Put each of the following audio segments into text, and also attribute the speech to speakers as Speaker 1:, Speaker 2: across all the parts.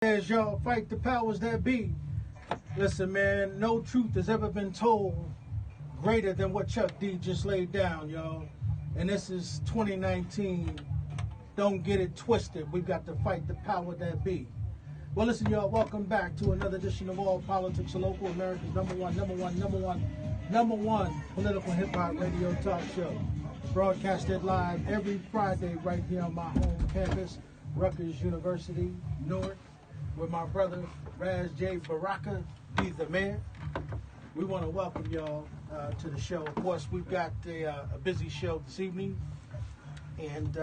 Speaker 1: As y'all fight the powers that be. Listen, man, no truth has ever been told greater than what Chuck D just laid down, y'all. And this is 2019. Don't get it twisted. We've got to fight the power that be. Well, listen, y'all, welcome back to another edition of All Politics are Local, America's number one political hip-hop radio talk show. Broadcasted live every Friday right here on my home campus, Rutgers University, Newark, with my brother, Raz J. Baraka, be the mayor. We want to welcome y'all to the show. Of course, we've got a busy show this evening. And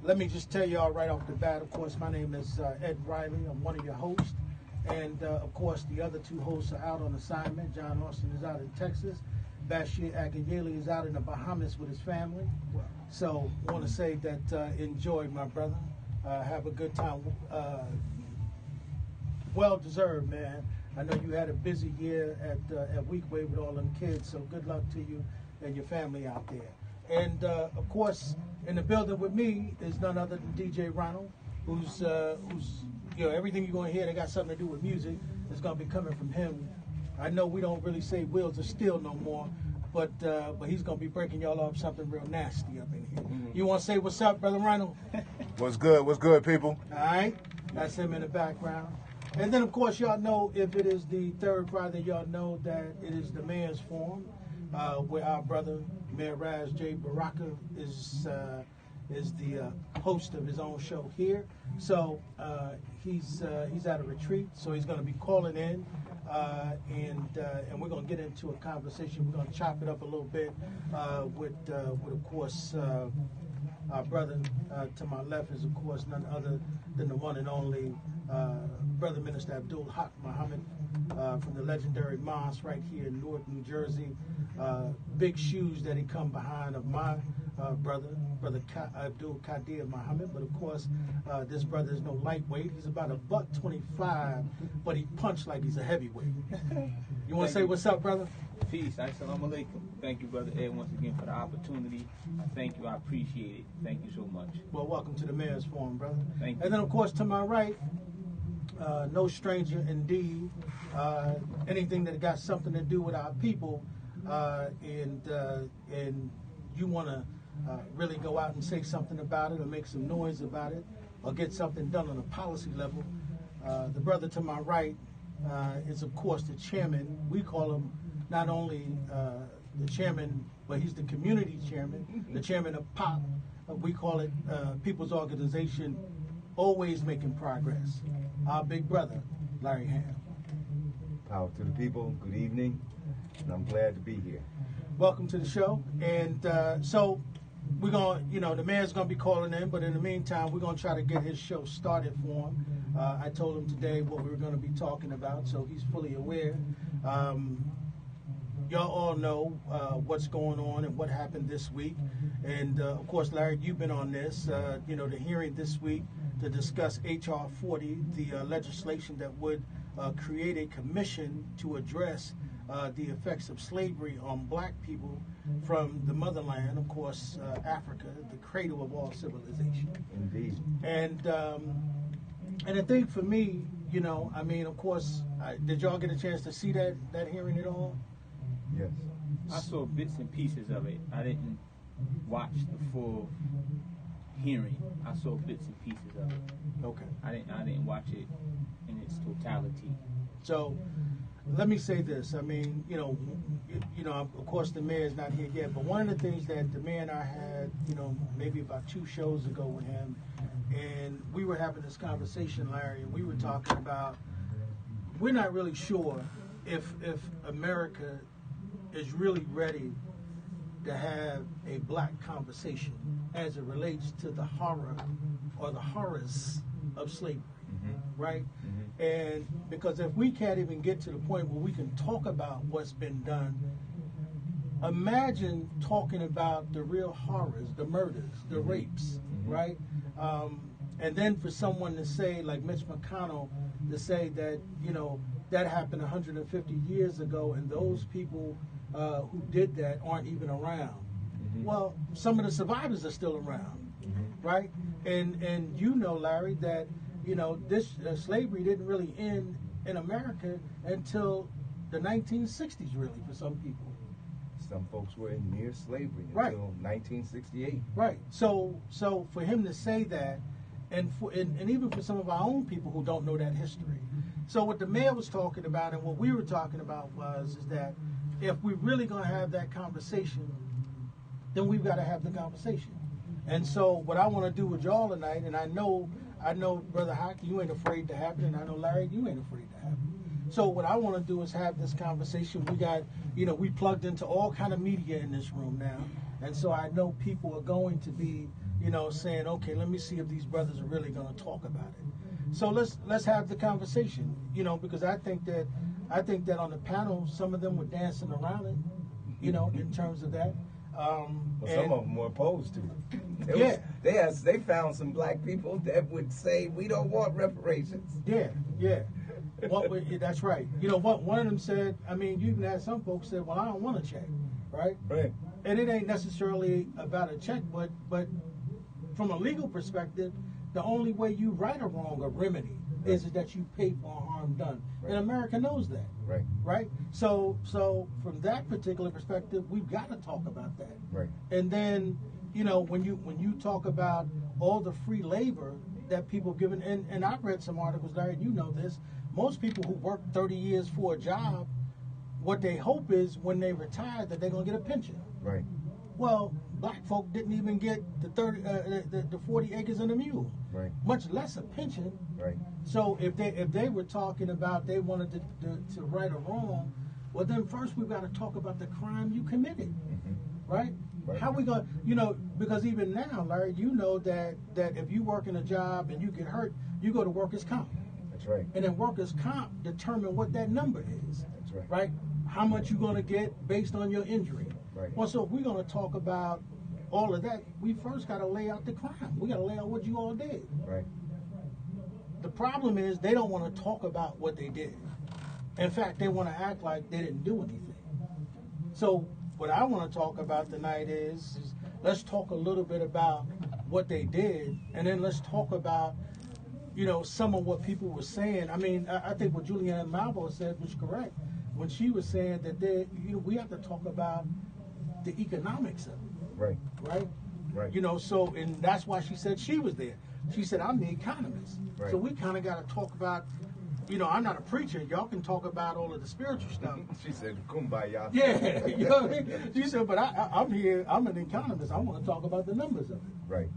Speaker 1: let me just tell y'all right off the bat, of course, my name is Ed Riley. I'm one of your hosts. And, of course, the other two hosts are out on assignment. John Austin is out in Texas. Bashir Agayeli is out in the Bahamas with his family. So I want to say that enjoy, my brother. Have a good time. Well deserved, man. I know you had a busy year at Weekway with all them kids, so good luck to you and your family out there. And of course, in the building with me is none other than DJ Ronald, who's you know, everything you're gonna hear that got something to do with music is gonna be coming from him. I know we don't really say wheels of steel no more, but he's gonna be breaking y'all off something real nasty up in here. Mm-hmm. You wanna say what's up, brother Ronald?
Speaker 2: What's good? What's good, people?
Speaker 1: All right, that's him in the background. And then, of course, y'all know if it is the third Friday, y'all know that it is the Mayor's Forum, where our brother, Mayor Raz J. Baraka, is the host of his own show here. So he's at a retreat, so he's going to be calling in, and we're going to get into a conversation. We're going to chop it up a little bit with of course, our brother to my left is, of course, none other than the one and only Brother Minister Abdul Haqq Muhammad from the legendary mosque right here in Newark, New Jersey. Big shoes that he come behind of my brother Abdul Qadir Muhammad. But of course, this brother is no lightweight. He's about $125, but he punched like he's a heavyweight. You want to say what's up, brother?
Speaker 3: Peace. Assalamu alaikum. Thank you, Brother Ed, once again for the opportunity. Thank you. I appreciate it. Thank you so much.
Speaker 1: Well, welcome to the Mayor's Forum, brother.
Speaker 3: Thank you.
Speaker 1: And then, of course, to my right, no stranger indeed. Anything that got something to do with our people, and you want to really go out and say something about it or make some noise about it or get something done on a policy level. The brother to my right is, of course, the chairman. We call him not only the chairman, but he's the community chairman, the chairman of A.P.A.L. We call it People's Organization, always making progress. Our big brother, Larry Ham.
Speaker 2: Power to the people. Good evening. And I'm glad to be here.
Speaker 1: Welcome to the show. And so we're going to, you know, the mayor's going to be calling in, but in the meantime, we're going to try to get his show started for him. I told him today what we were going to be talking about, so he's fully aware. Y'all all know what's going on and what happened this week. And, of course, Larry, you've been on this, you know, the hearing this week to discuss H.R. 40, the legislation that would create a commission to address the effects of slavery on black people from the motherland, of course, Africa, the cradle of all civilization.
Speaker 2: Indeed.
Speaker 1: And I think for me, you know, I mean, of course, did y'all get a chance to see that hearing at all?
Speaker 2: Yes.
Speaker 3: I saw bits and pieces of it. I didn't watch the full hearing. I saw bits and pieces of it.
Speaker 1: Okay.
Speaker 3: I didn't watch it in its totality.
Speaker 1: So let me say this. I mean, you know, of course the mayor's not here yet, but one of the things that the mayor and I had, you know, maybe about 2 shows ago with him, and we were having this conversation, Larry, and we were talking about, we're not really sure if America is really ready to have a black conversation as it relates to the horror or the horrors of slavery, right? And because if we can't even get to the point where we can talk about what's been done, imagine talking about the real horrors, the murders, the rapes, right? And then for someone to say, like Mitch McConnell, to say that, you know, that happened 150 years ago and those people who did that aren't even around. Well, some of the survivors are still around, right? And you know, Larry, that this slavery didn't really end in America until the 1960s, really, for some people.
Speaker 2: Some folks were in near slavery
Speaker 1: Right.
Speaker 2: until 1968.
Speaker 1: Right. So for him to say that, and even for some of our own people who don't know that history. So what the mayor was talking about and what we were talking about is that if we're really going to have that conversation, then we've got to have the conversation. And so what I want to do with y'all tonight, and I know, Brother Haqq, you ain't afraid to have it, and I know, Larry, you ain't afraid to have it. So what I want to do is have this conversation. We got, we plugged into all kind of media in this room now. And so I know people are going to be, saying, okay, let me see if these brothers are really going to talk about it. So let's have the conversation, because I think that on the panel, some of them were dancing around it, in terms of that.
Speaker 2: Some of them were opposed to it. They found some black people that would say, we don't want reparations.
Speaker 1: Yeah. That's right. One of them said, you even had some folks said, well, I don't want a check, right?
Speaker 2: Right.
Speaker 1: And it ain't necessarily about a check, but from a legal perspective, the only way you right a wrong, a remedy, is that you pay for harm done.
Speaker 2: Right.
Speaker 1: And America knows that.
Speaker 2: Right.
Speaker 1: Right? So from that particular perspective, we've got to talk about that.
Speaker 2: Right.
Speaker 1: And then, when you talk about all the free labor that people given, and I've read some articles, Larry, you know this, most people who work 30 years for a job, what they hope is when they retire that they're going to get a pension.
Speaker 2: Right.
Speaker 1: Well, black folk didn't even get the 40 acres and a mule,
Speaker 2: right,
Speaker 1: much less a pension.
Speaker 2: Right.
Speaker 1: So if they were talking about they wanted to right a wrong, well then first we've got to talk about the crime you committed, right? Right. How we going to, because even now, Larry, that if you work in a job and you get hurt, you go to workers' comp.
Speaker 2: That's right.
Speaker 1: And then workers' comp determine what that number is.
Speaker 2: That's right.
Speaker 1: Right? How much you're going to get based on your injury.
Speaker 2: Right.
Speaker 1: Well, so if we're going to talk about all of that, we first got to lay out the crime. We got to lay out what you all did.
Speaker 2: Right.
Speaker 1: The problem is they don't want to talk about what they did. In fact, they want to act like they didn't do anything. So what I want to talk about tonight is let's talk a little bit about what they did, and then let's talk about, some of what people were saying. I think what Julianne Malvo said was correct when she was saying that we have to talk about the economics of it.
Speaker 2: Right.
Speaker 1: Right?
Speaker 2: Right.
Speaker 1: So, and that's why she said she was there. She said, I'm the economist. Right. So we kind of got to talk about, I'm not a preacher. Y'all can talk about all of the spiritual stuff.
Speaker 2: She said, kumbaya.
Speaker 1: Yeah. You know what I mean? She said, but I'm here. I'm an economist. I want to talk about the numbers of it.
Speaker 2: Right.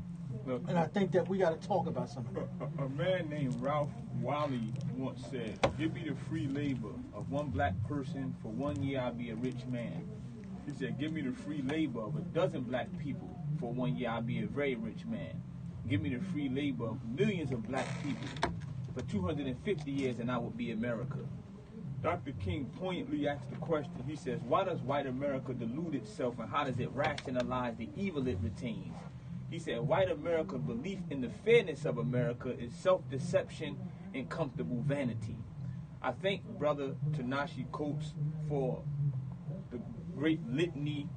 Speaker 3: Look,
Speaker 1: and I think that we got to talk about some of that.
Speaker 3: A man named Ralph Wiley once said, give me the free labor of one black person for 1 year, I'll be a rich man. He said, give me the free labor of a dozen black people for 1 year, I'll be a very rich man. Give me the free labor of millions of black people for 250 years and I will be America. Dr. King poignantly asked the question, he says, why does white America delude itself and how does it rationalize the evil it retains? He said, white America's belief in the fairness of America is self-deception and comfortable vanity. I thank Brother Ta-Nehisi Coates for the great litany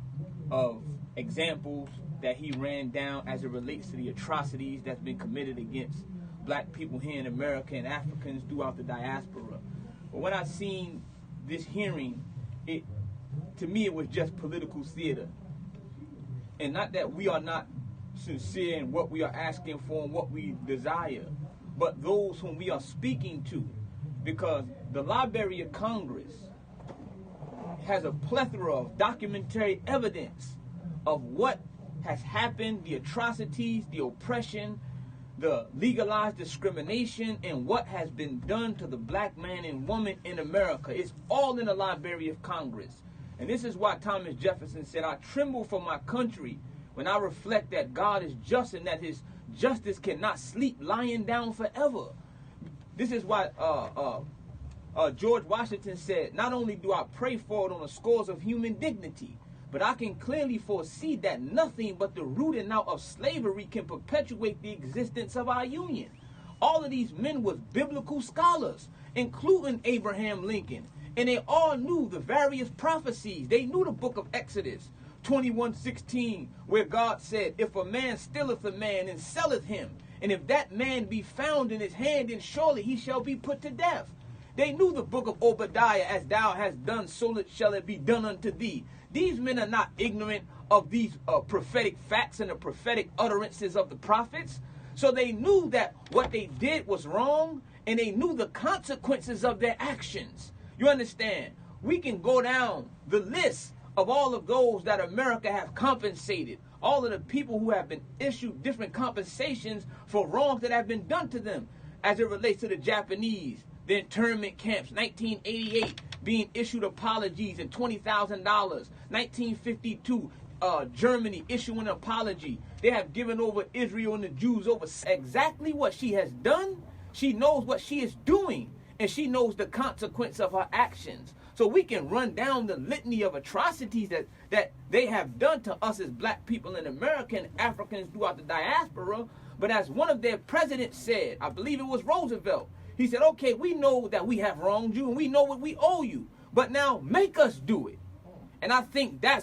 Speaker 3: of examples that he ran down as it relates to the atrocities that's been committed against black people here in America and Africans throughout the diaspora. But when I seen this hearing, to me it was just political theater. And not that we are not sincere in what we are asking for and what we desire, but those whom we are speaking to, because the Library of Congress has a plethora of documentary evidence of what has happened, the atrocities, the oppression, the legalized discrimination, and what has been done to the black man and woman in America. It's all in the Library of Congress. And this is why Thomas Jefferson said, I tremble for my country when I reflect that God is just and that his justice cannot sleep lying down forever. This is why George Washington said, not only do I pray for it on the scores of human dignity, but I can clearly foresee that nothing but the rooting out of slavery can perpetuate the existence of our union. All of these men was biblical scholars, including Abraham Lincoln, and they all knew the various prophecies. They knew the book of Exodus 21:16, where God said, if a man stealeth a man and selleth him, And if that man be found in his hand, then surely he shall be put to death. They knew the book of Obadiah, as thou hast done, so shall it be done unto thee. These men are not ignorant of these prophetic facts and the prophetic utterances of the prophets. So they knew that what they did was wrong, and they knew the consequences of their actions. You understand? We can go down the list of all of those that America have compensated, all of the people who have been issued different compensations for wrongs that have been done to them, as it relates to the Japanese, the internment camps, 1988, being issued apologies and $20,000, 1952, Germany issuing an apology. They have given over Israel and the Jews over exactly what she has done. She knows what she is doing, and she knows the consequence of her actions. So we can run down the litany of atrocities that they have done to us as black people in America and Africans throughout the diaspora. But as one of their presidents said, I believe it was Roosevelt, he said, okay, we know that we have wronged you and we know what we owe you, but now make us do it. And I think that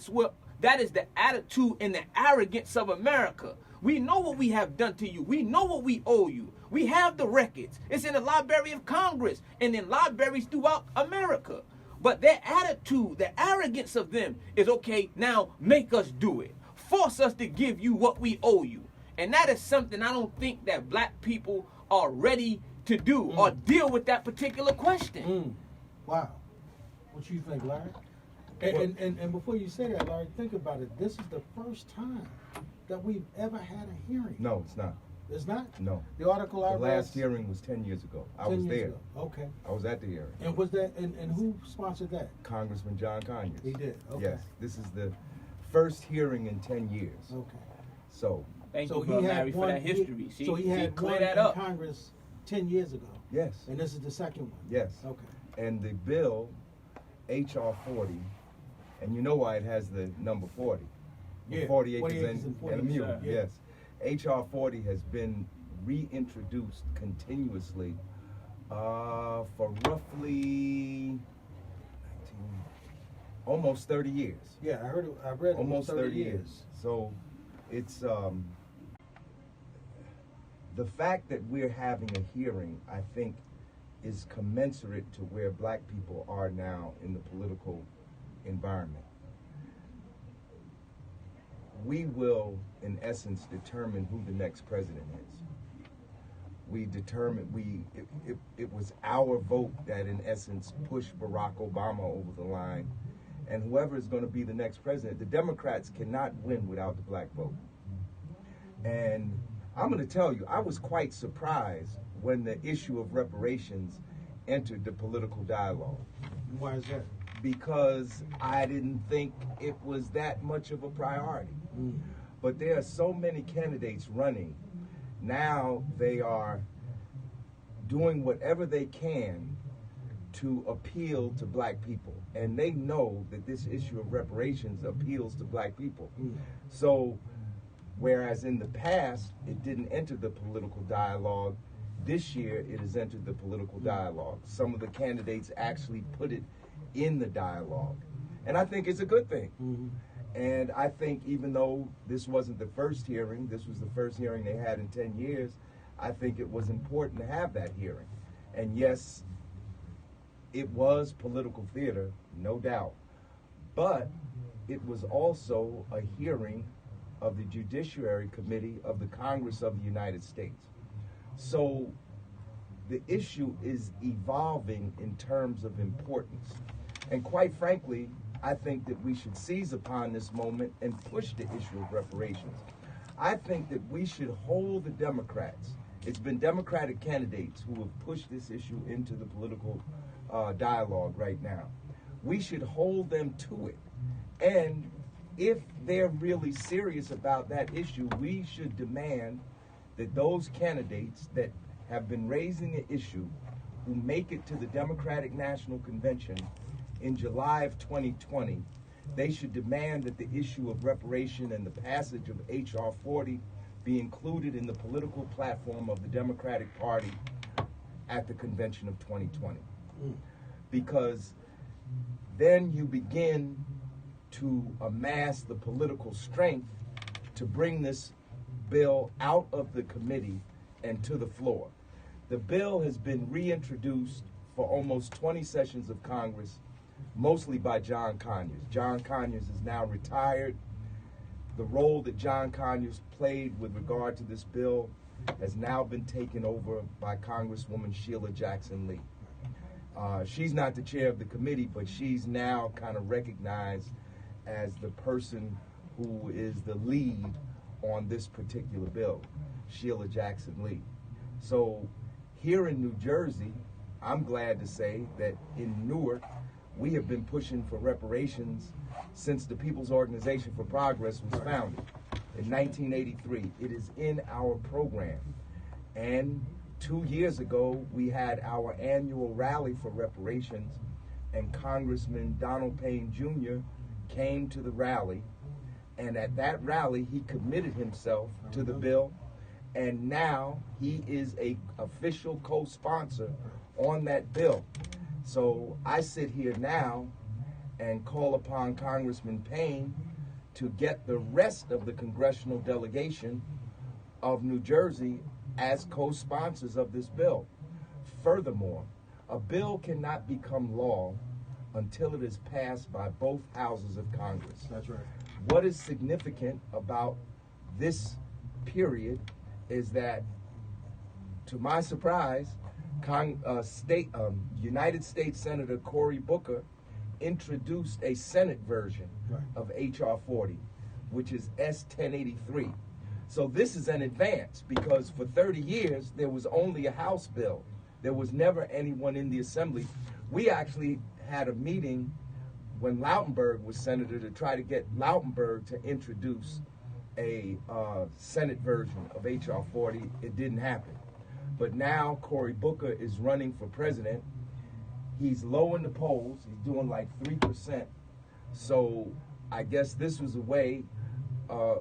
Speaker 3: is the attitude and the arrogance of America. We know what we have done to you. We know what we owe you. We have the records. It's in the Library of Congress and in libraries throughout America. But their attitude, the arrogance of them is, okay, now make us do it. Force us to give you what we owe you. And that is something I don't think that black people are ready to do or deal with that particular question.
Speaker 1: Wow. What you think, Larry? And before you say that, Larry, think about it. This is the first time that we've ever had a hearing.
Speaker 2: No, it's not.
Speaker 1: It's not?
Speaker 2: No.
Speaker 1: The article I read.
Speaker 2: The last hearing was 10 years ago. I was there.
Speaker 1: Okay.
Speaker 2: I was at the hearing.
Speaker 1: And was that and who sponsored that?
Speaker 2: Congressman John Conyers.
Speaker 1: He did. Okay.
Speaker 2: Yes. This is the first hearing in 10 years.
Speaker 1: Okay.
Speaker 2: So
Speaker 3: thank you, Brother Larry, for that history.
Speaker 1: So he had
Speaker 3: clear
Speaker 1: one
Speaker 3: that
Speaker 1: in
Speaker 3: up.
Speaker 1: Congress 10 years ago.
Speaker 2: yes.
Speaker 1: And this is the second one.
Speaker 2: Yes.
Speaker 1: Okay.
Speaker 2: And the bill, H.R. 40, and you know why it has the number 40.
Speaker 1: Yeah,
Speaker 2: 40
Speaker 1: 40
Speaker 2: acres
Speaker 1: acres and 40
Speaker 2: and a mule.
Speaker 1: yeah.
Speaker 2: Yes. H.R. 40 has been reintroduced continuously for roughly almost 30 years.
Speaker 1: Yeah, I heard it. I read it.
Speaker 2: Almost 30 years.
Speaker 1: years.
Speaker 2: So it's the fact that we're having a hearing, I think, is commensurate to where black people are now in the political environment. We will, in essence, determine who the next president is. We determined, it was our vote that, in essence, pushed Barack Obama over the line. And whoever is going to be the next president, the Democrats cannot win without the black vote. And I'm going to tell you, I was quite surprised when the issue of reparations entered the political dialogue.
Speaker 1: Why is that?
Speaker 2: Because I didn't think it was that much of a priority. But there are so many candidates running. Now they are doing whatever they can to appeal to black people. And they know that this issue of reparations appeals to black people. So, whereas in the past, it didn't enter the political dialogue, this year it has entered the political dialogue. Some of the candidates actually put it in the dialogue. And I think it's a good thing. And I think even though this wasn't the first hearing, this was the first hearing they had in 10 years, I think it was important to have that hearing. And yes, it was political theater, no doubt. But it was also a hearing of the Judiciary Committee of the Congress of the United States. So the issue is evolving in terms of importance. And quite frankly, I think that we should seize upon this moment and push the issue of reparations. I think that we should hold the Democrats. It's been Democratic candidates who have pushed this issue into the political dialogue right now. We should hold them to it. And if they're really serious about that issue, we should demand that those candidates that have been raising the issue, who make it to the Democratic National Convention in July of 2020, they should demand that the issue of reparation and the passage of H.R. 40 be included in the political platform of the Democratic Party at the convention of 2020. Because then you begin to amass the political strength to bring this bill out of the committee and to the floor. The bill has been reintroduced for almost 20 sessions of Congress, mostly by John Conyers. John Conyers is now retired. The role that John Conyers played with regard to this bill has now been taken over by Congresswoman Sheila Jackson Lee. She's not the chair of the committee, but she's now kind of recognized as the person who is the lead on this particular bill, Sheila Jackson Lee. So here in New Jersey, I'm glad to say that in Newark, we have been pushing for reparations since the People's Organization for Progress was founded in 1983. It is in our program. And 2 years ago, we had our annual rally for reparations, and Congressman Donald Payne Jr. came to the rally. And at that rally, he committed himself to the bill, and now he is an official co-sponsor on that bill. So I sit here now and call upon Congressman Payne to get the rest of the congressional delegation of New Jersey as co-sponsors of this bill. Furthermore, a bill cannot become law until it is passed by both houses of Congress.
Speaker 1: That's right.
Speaker 2: What is significant about this period is that, to my surprise, United States Senator Cory Booker introduced a Senate version of H.R. 40, which is S. 1083. So this is an advance, because for 30 years there was only a House bill. There was never anyone in the Assembly. We actually had a meeting when Lautenberg was senator to try to get Lautenberg to introduce a Senate version of H.R. 40. It didn't happen. But now Cory Booker is running for president. He's low in the polls. He's doing like 3%. So I guess this was a way, a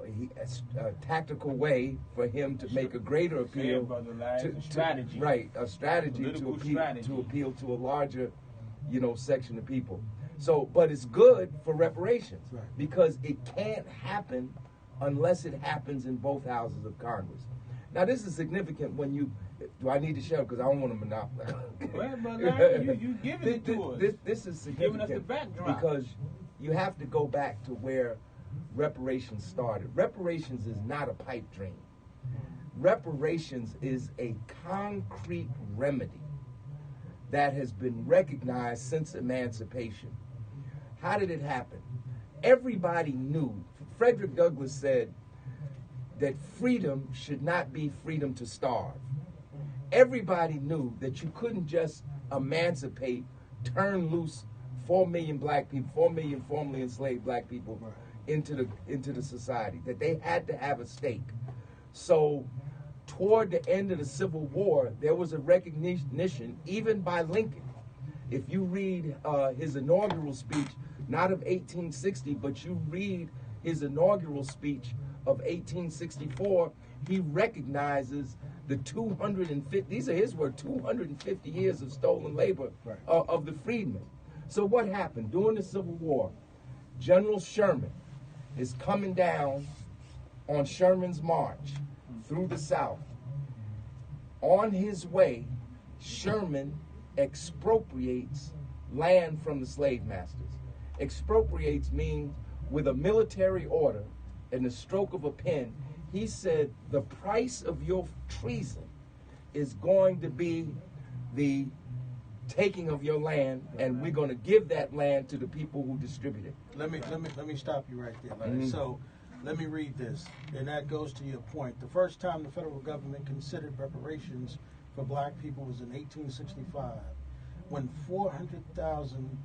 Speaker 2: tactical way for him to make a greater appeal.
Speaker 3: Strategy.
Speaker 2: Right, a strategy to appeal to a larger, section of people. So, but it's good for reparations, because it can't happen unless it happens in both houses of Congress. Now, this is significant when you. Do I need to share? Because I don't want to monopolize.
Speaker 3: Well, but Larry, you give it to us.
Speaker 2: This is significant,
Speaker 3: giving us the backdrop,
Speaker 2: because you have to go back to where reparations started. Reparations is not a pipe dream. Reparations is a concrete remedy that has been recognized since emancipation. How did it happen? Everybody knew. Frederick Douglass said that freedom should not be freedom to starve. Everybody knew that you couldn't just emancipate, turn loose 4 million black people, 4 million formerly enslaved black people into the society, that they had to have a stake. So toward the end of the Civil War, there was a recognition, even by Lincoln. If you read his inaugural speech, not of 1860, but you read his inaugural speech of 1864, he recognizes the 250, these are his words, 250 years of stolen labor of the freedmen. So what happened? During the Civil War, General Sherman is coming down on Sherman's march through the South. On his way, Sherman expropriates land from the slave masters. Expropriates means with a military order and the stroke of a pen, he said the price of your treason is going to be the taking of your land, and we're going to give that land to the people who distribute it.
Speaker 1: Let me stop you right there, Larry. So let me read this, and that goes to your point. The first time the federal government considered reparations for black people was in 1865, when 400,000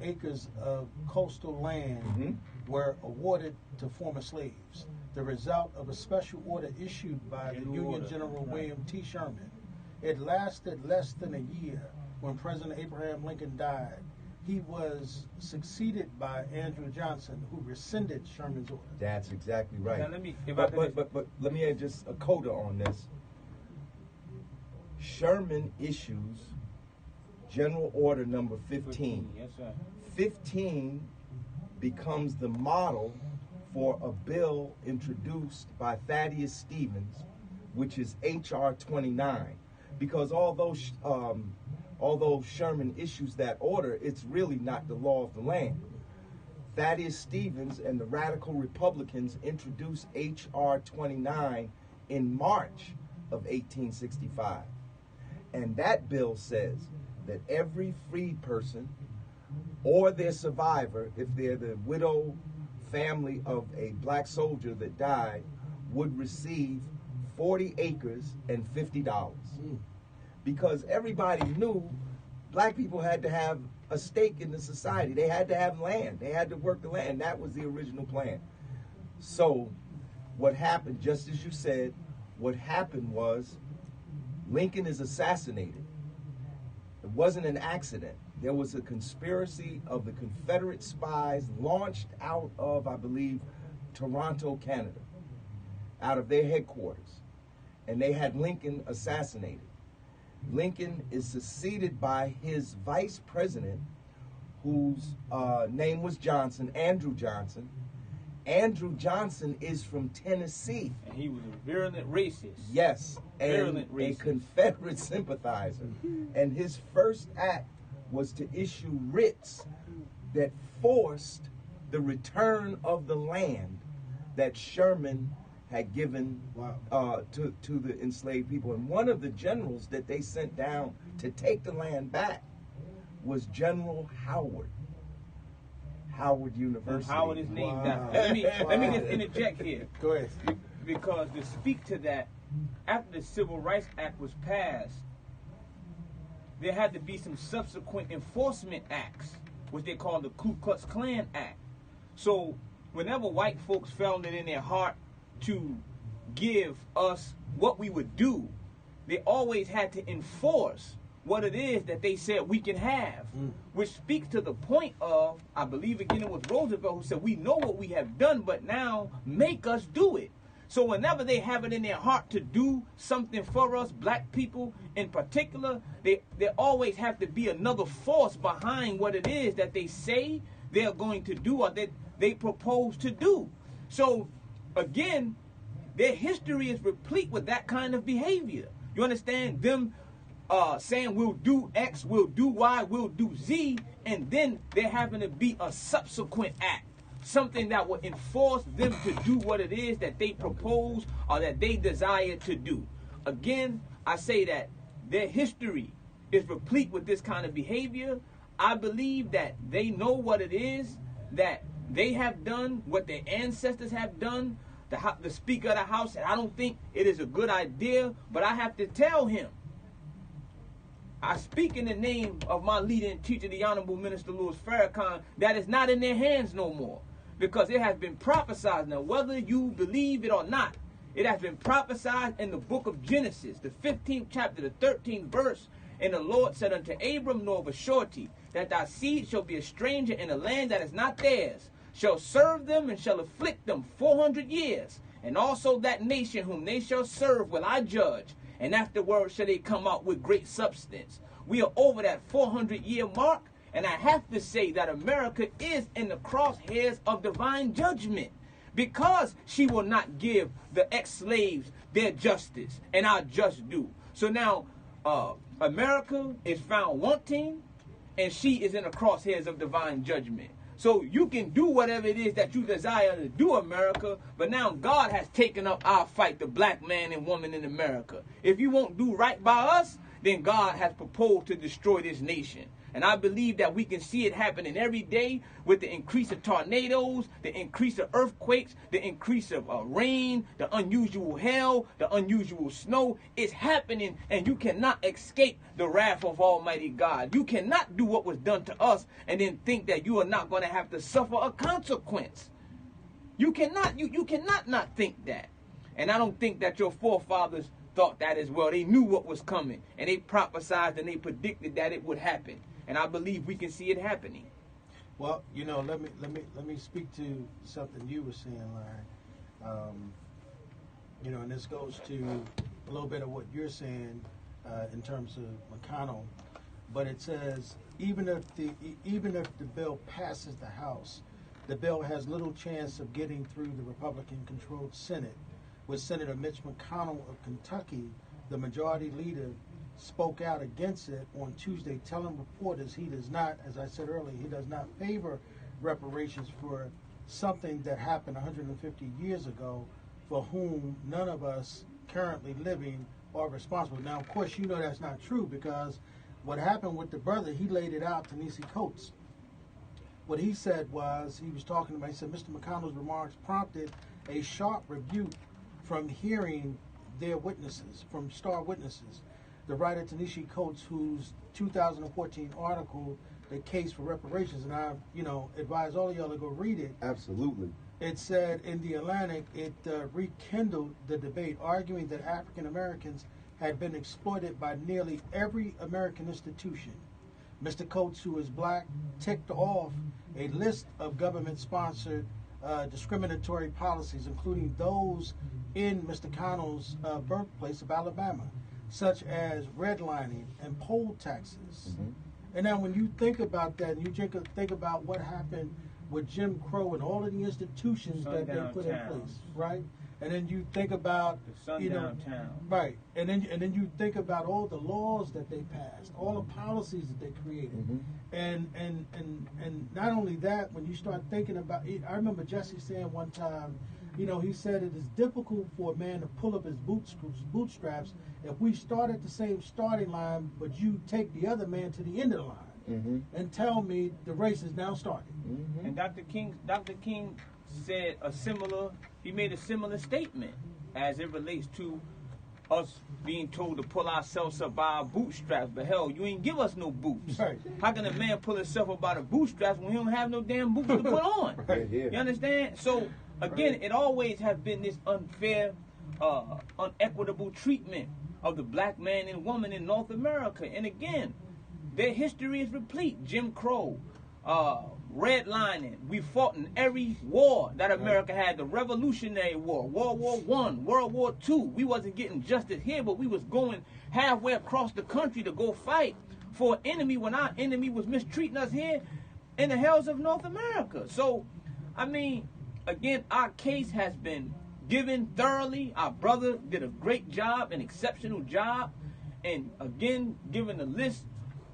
Speaker 1: acres of coastal land were awarded to former slaves, the result of a special order issued by the Union General William T. Sherman. It lasted less than a year. When President Abraham Lincoln died, he was succeeded by Andrew Johnson, who rescinded Sherman's order.
Speaker 2: That's exactly right.
Speaker 3: Now,
Speaker 2: but let me add just a coda on this. Sherman issues General Order number 15.
Speaker 3: Yes, sir.
Speaker 2: 15 becomes the model for a bill introduced by Thaddeus Stevens, which is H.R. 29, because although Sherman issues that order, it's really not the law of the land. Thaddeus Stevens and the radical Republicans introduced H.R. 29 in March of 1865. And that bill says that every freed person or their survivor, if they're the widow family of a black soldier that died, would receive 40 acres and $50. Because everybody knew black people had to have a stake in the society. They had to have land. They had to work the land. That was the original plan. So what happened, just as you said, what happened was Lincoln is assassinated. It wasn't an accident. There was a conspiracy of the Confederate spies launched out of, I believe, Toronto, Canada, out of their headquarters. And they had Lincoln assassinated. Lincoln is succeeded by his vice president, whose name was Johnson, Andrew Johnson. Andrew Johnson is from Tennessee.
Speaker 3: And he was a virulent racist.
Speaker 2: Yes, and a Confederate sympathizer. And his first act was to issue writs that forced the return of the land that Sherman had given to the enslaved people. And one of the generals that they sent down to take the land back was General Howard. Howard University.
Speaker 3: Howard is named after. Let me just interject here.
Speaker 1: Go ahead.
Speaker 3: Because to speak to that, after the Civil Rights Act was passed, there had to be some subsequent enforcement acts, which they call the Ku Klux Klan Act. So whenever white folks found it in their heart to give us what we would do, they always had to enforce what it is that they said we can have, which speaks to the point of, I believe again it was Roosevelt who said, we know what we have done, but now make us do it. So whenever they have it in their heart to do something for us, black people in particular, they always have to be another force behind what it is that they say they're going to do or that they propose to do. So again, their history is replete with that kind of behavior. You understand? Them saying we'll do X, we'll do Y, we'll do Z, and then there having to be a subsequent act, something that will enforce them to do what it is that they propose or that they desire to do. Again, I say that their history is replete with this kind of behavior. I believe that they know what it is that they have done, what their ancestors have done. The Speaker of the House said, I don't think it is a good idea, but I have to tell him, I speak in the name of my leader and teacher, the Honorable Minister Louis Farrakhan, that is not in their hands no more. Because it has been prophesied. Now, whether you believe it or not, it has been prophesied in the book of Genesis, the 15th chapter, the 13th verse. And the Lord said unto Abram, know of a surety, that thy seed shall be a stranger in a land that is not theirs, shall serve them and shall afflict them 400 years. And also that nation whom they shall serve will I judge. And afterward shall they come out with great substance. We are over that 400-year mark. And I have to say that America is in the crosshairs of divine judgment, because she will not give the ex-slaves their justice and our just due. So now America is found wanting, and she is in the crosshairs of divine judgment. So you can do whatever it is that you desire to do, America, but now God has taken up our fight, the black man and woman in America. If you won't do right by us, then God has proposed to destroy this nation. And I believe that we can see it happening every day with the increase of tornadoes, the increase of earthquakes, the increase of rain, the unusual hail, the unusual snow. It's happening, and you cannot escape the wrath of Almighty God. You cannot do what was done to us and then think that you are not going to have to suffer a consequence. You cannot not think that. And I don't think that your forefathers thought that as well. They knew what was coming, and they prophesied and they predicted that it would happen. And I believe we can see it happening.
Speaker 1: Well, you know, let me speak to something you were saying, Larry. You know, and this goes to a little bit of what you're saying in terms of McConnell. But it says even if the bill passes the House, the bill has little chance of getting through the Republican-controlled Senate, with Senator Mitch McConnell of Kentucky, the majority leader, spoke out against it on Tuesday, telling reporters he does not, as I said earlier, he does not favor reparations for something that happened 150 years ago, for whom none of us currently living are responsible. Now, of course, you know that's not true, because what happened with the brother, he laid it out to Nisi Coates. What he said was, he was talking about, he said, Mr. McConnell's remarks prompted a sharp rebuke from hearing their witnesses, from star witnesses. The writer Tanisha Coates, whose 2014 article, The Case for Reparations, and I, advise all of y'all to go read it.
Speaker 2: Absolutely.
Speaker 1: It said in the Atlantic, it rekindled the debate, arguing that African Americans had been exploited by nearly every American institution. Mr. Coates, who is black, ticked off a list of government-sponsored discriminatory policies, including those in Mr. McConnell's birthplace of Alabama, such as redlining and poll taxes.
Speaker 2: Mm-hmm.
Speaker 1: And now when you think about that, and you think about what happened with Jim Crow and all of the institutions that they put in place, right? And then you think about
Speaker 3: the sundown town,
Speaker 1: right? And then you think about all the laws that they passed, all the policies that they created,
Speaker 2: mm-hmm.
Speaker 1: and not only that, when you start thinking about it, I remember Jesse saying one time, he said it is difficult for a man to pull up his bootstraps if we start at the same starting line, but you take the other man to the end of the line.
Speaker 2: Mm-hmm.
Speaker 1: And tell me the race is now starting.
Speaker 2: Mm-hmm.
Speaker 3: And Dr. King said he made a similar statement as it relates to us being told to pull ourselves up by our bootstraps. But hell, you ain't give us no boots.
Speaker 1: Right.
Speaker 3: How can a man pull himself up by the bootstraps when he don't have no damn boots to put on?
Speaker 2: Right. Yeah.
Speaker 3: You understand? So again, it always has been this unfair, unequitable treatment of the black man and woman in North America. And again, their history is replete. Jim Crow, redlining. We fought in every war that America had. The Revolutionary War, World War I, World War II. We wasn't getting justice here, but we was going halfway across the country to go fight for an enemy when our enemy was mistreating us here in the hells of North America. So, I mean, again, our case has been given thoroughly. Our brother did a great job, an exceptional job. And again, given the list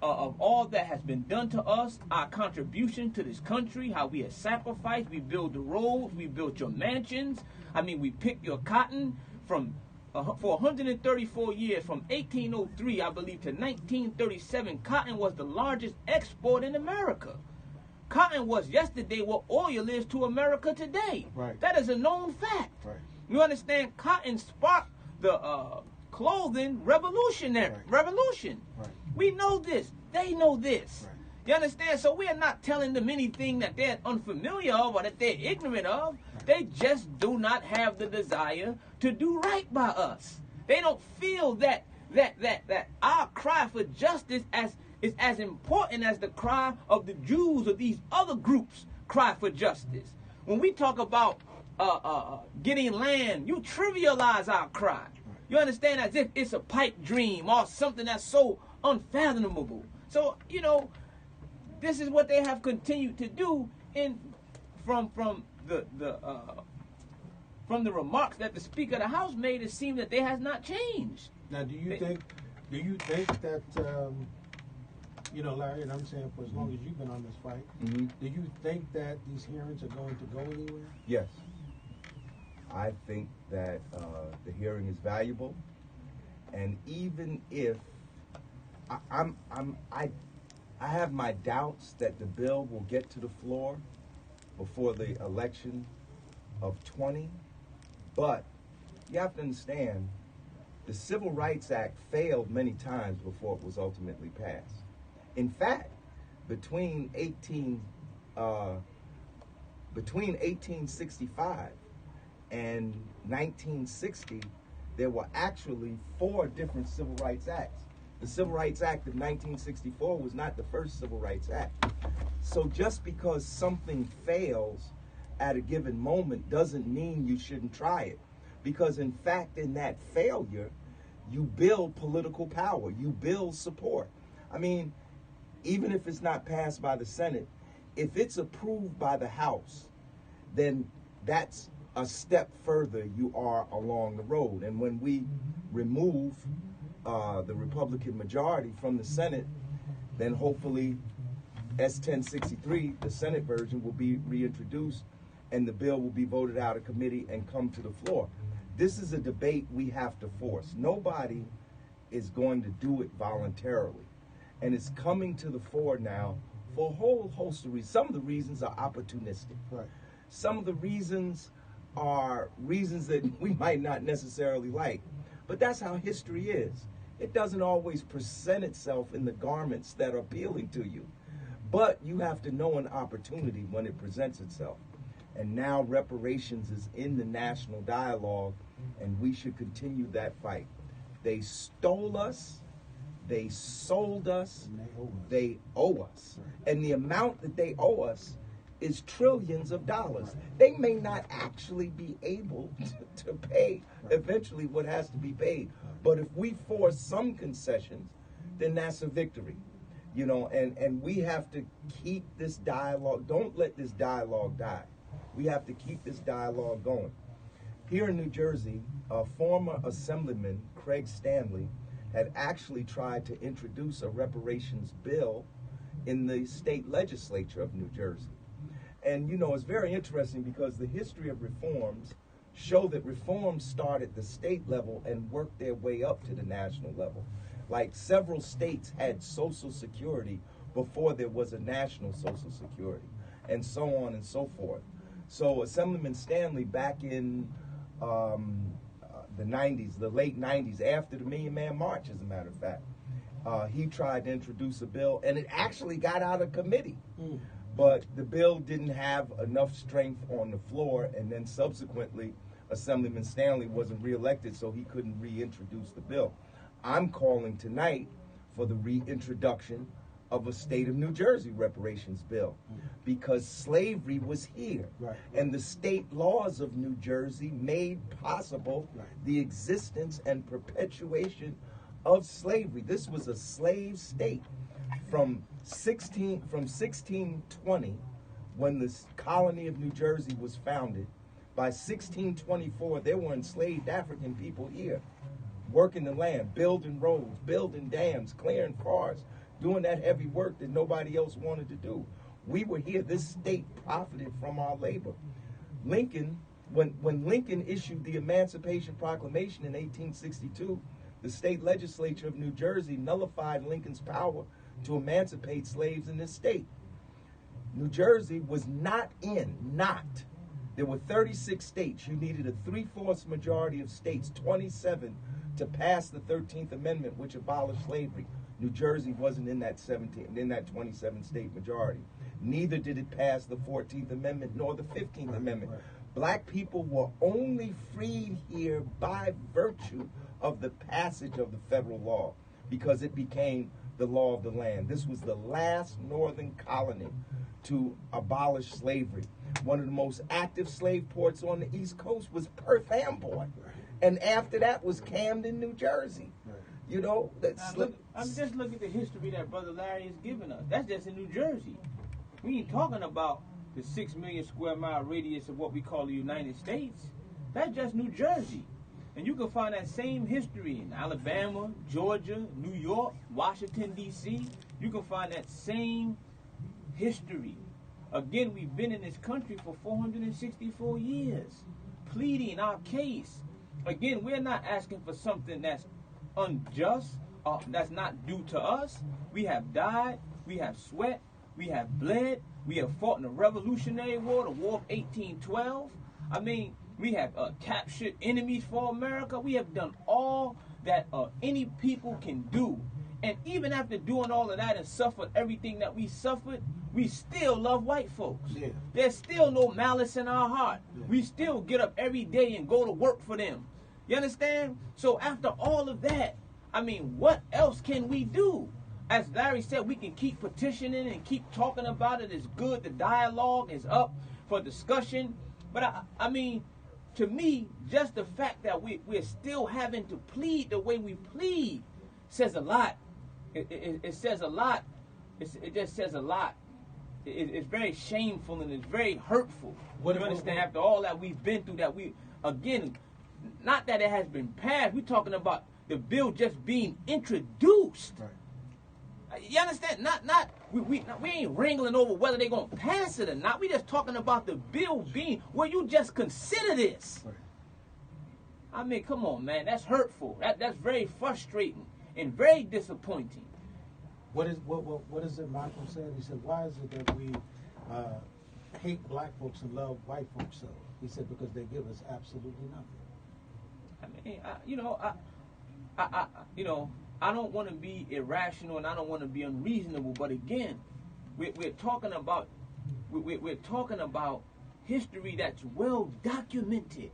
Speaker 3: of all that has been done to us, our contribution to this country, how we have sacrificed, we built the roads, we built your mansions. I mean, we picked your cotton for 134 years, from 1803, I believe, to 1937. Cotton was the largest export in America. Cotton was yesterday what oil is to America today.
Speaker 1: Right.
Speaker 3: That is a known fact.
Speaker 1: Right.
Speaker 3: You understand? Cotton sparked the clothing revolution.
Speaker 1: Right.
Speaker 3: We know this. They know this.
Speaker 1: Right.
Speaker 3: You understand? So we are not telling them anything that they're unfamiliar of or that they're ignorant of. Right. They just do not have the desire to do right by us. They don't feel that our cry for justice is as important as the cry of the Jews or these other groups cry for justice. When we talk about getting land, you trivialize our cry. You understand, as if it's a pipe dream or something that's so unfathomable. So, this is what they have continued to do from the remarks that the Speaker of the House made. It seemed that they has not changed.
Speaker 1: Now, do you think that Larry, and I'm saying for as long as you've been on this fight,
Speaker 2: mm-hmm.
Speaker 1: do you think that these hearings are going to go anywhere?
Speaker 2: Yes. I think that the hearing is valuable, and even if I have my doubts that the bill will get to the floor before the election of 20, but you have to understand the Civil Rights Act failed many times before it was ultimately passed. In fact, between 1865 and 1960, there were actually 4 different Civil Rights Acts. The Civil Rights Act of 1964 was not the first Civil Rights Act. So just because something fails at a given moment doesn't mean you shouldn't try it. Because in fact, in that failure, you build political power, you build support. I mean, even if it's not passed by the Senate, if it's approved by the House, then that's a step further you are along the road. And when we remove the Republican majority from the Senate, then hopefully S-1063, the Senate version, will be reintroduced and the bill will be voted out of committee and come to the floor. This is a debate we have to force. Nobody is going to do it voluntarily. And it's coming to the fore now for a whole host of reasons. Some of the reasons are opportunistic.
Speaker 1: Right.
Speaker 2: Some of the reasons are reasons that we might not necessarily like. But that's how history is. It doesn't always present itself in the garments that are appealing to you. But you have to know an opportunity when it presents itself. And now reparations is in the national dialogue, and we should continue that fight. They stole us, they sold us, they owe us. And the amount that they owe us is trillions of dollars. They may not actually be able to pay eventually what has to be paid. But if we force some concessions, then that's a victory. You know, and we have to keep this dialogue. Don't let this dialogue die. We have to keep this dialogue going. Here in New Jersey, a former assemblyman, Craig Stanley, had actually tried to introduce a reparations bill in the state legislature of New Jersey. And, you know, it's very interesting because the history of reforms show that reforms start at the state level and work their way up to the national level. Like several states had Social Security before there was a national Social Security, and so on and so forth. So Assemblyman Stanley, back in the 90s, the late 90s, after the Million Man March, as a matter of fact, he tried to introduce a bill, and it actually got out of committee. But the bill didn't have enough strength on the floor, and then subsequently, Assemblyman Stanley wasn't reelected, so he couldn't reintroduce the bill. I'm calling tonight for the reintroduction of a state of New Jersey reparations bill, because slavery was here.
Speaker 1: Right.
Speaker 2: And the state laws of New Jersey made possible the existence and perpetuation of slavery. This was a slave state from 1620, when the colony of New Jersey was founded. By 1624, there were enslaved African people here, working the land, building roads, building dams, clearing forests, doing that heavy work that nobody else wanted to do. We were here. This state profited from our labor. Lincoln, when Lincoln issued the Emancipation Proclamation in 1862, the state legislature of New Jersey nullified Lincoln's power to emancipate slaves in this state. New Jersey was not. There were 36 states. You needed a 3/4 majority of states, 27, to pass the 13th Amendment, which abolished slavery. New Jersey wasn't in that 27 state majority. Neither did it pass the 14th Amendment nor the 15th Amendment. Black people were only freed here by virtue of the passage of the federal law, because it became the law of the land. This was the last northern colony to abolish slavery. One of the most active slave ports on the East Coast was Perth Amboy. And after that was Camden, New Jersey. You know,
Speaker 3: I'm just looking at the history that Brother Larry has given us. That's just in New Jersey. We ain't talking about the 6 million square mile radius of what we call the United States. That's just New Jersey. And you can find that same history in Alabama, Georgia, New York, Washington, D.C. You can find that same history. Again, we've been in this country for 464 years, pleading our case. Again, we're not asking for something that's unjust, that's not due to us. We have died, we have sweat, we have bled, we have fought in the Revolutionary War, the War of 1812. I mean, we have captured enemies for America. We have done all that any people can do. And even after doing all of that and suffered everything that we suffered, we still love white folks. Yeah. There's still no malice in our heart. Yeah. We still get up every day and go to work for them. You understand? So after all of that, I mean, what else can we do? As Larry said, we can keep petitioning and keep talking about it. It's good. The dialogue is up for discussion. But I mean, to me, just the fact that we're still having to plead the way we plead says a lot. It says a lot. It just says a lot.
Speaker 4: it's very shameful and it's very hurtful.
Speaker 1: What-
Speaker 4: You understand? After all that we've been through, that we, again, not that it has been passed, we're talking about the bill just being introduced.
Speaker 1: Right.
Speaker 4: You understand? We ain't wrangling over whether they're gonna pass it or not. We just talking about the bill being where you just consider this.
Speaker 1: Right.
Speaker 4: I mean, come on, man. That's hurtful. That's very frustrating and very disappointing.
Speaker 1: What is it Michael said? He said, why is it that we hate black folks and love white folks so? He said, because they give us absolutely nothing.
Speaker 4: I mean, I don't want to be irrational and I don't want to be unreasonable. But again, we're talking about history that's well documented.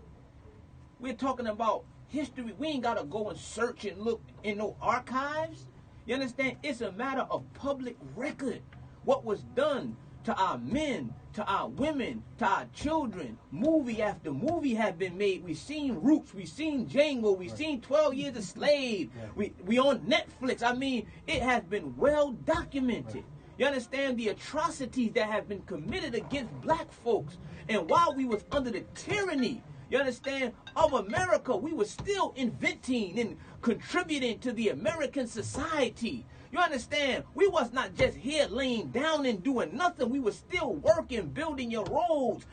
Speaker 4: We're talking about history. We ain't gotta go and search and look in no archives. You understand? It's a matter of public record. What was done to our men, to our women, to our children. Movie after movie have been made. We've seen Roots, we've seen Django, we've seen 12 Years a Slave. We on Netflix. I mean, it has been well documented. You understand the atrocities that have been committed against black folks. And while we was under the tyranny, you understand, of America, we were still inventing and contributing to the American society. You understand? We was not just here laying down and doing nothing. We were still working, building your roads,